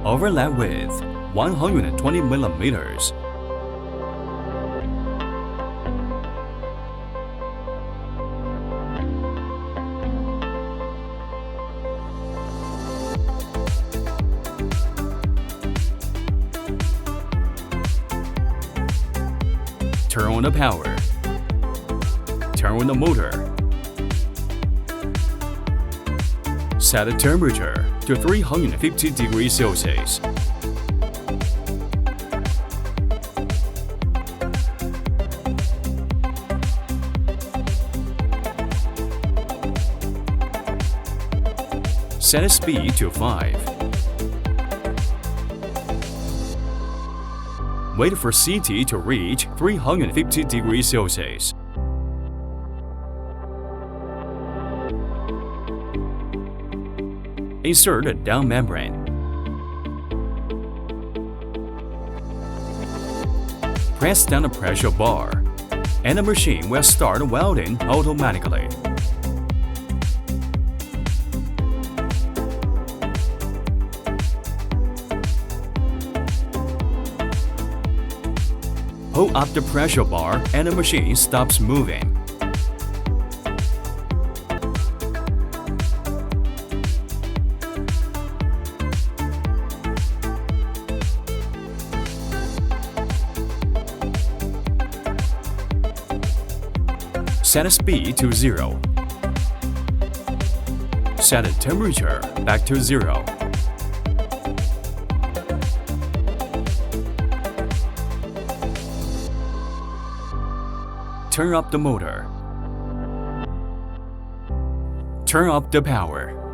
Overlap width 120 millimeters. Turn on the power. Turn on the motor. Set the temperature to 350 degrees Celsius. Set the speed to 5. Wait for CT to reach 350 degrees Celsius. Insert a down membrane. Press down the pressure bar, and the machine will start welding automatically. Pull up the pressure bar and the machine stops moving. Set the speed to 0. Set the temperature back to 0. Turn up the motor. Turn up the power.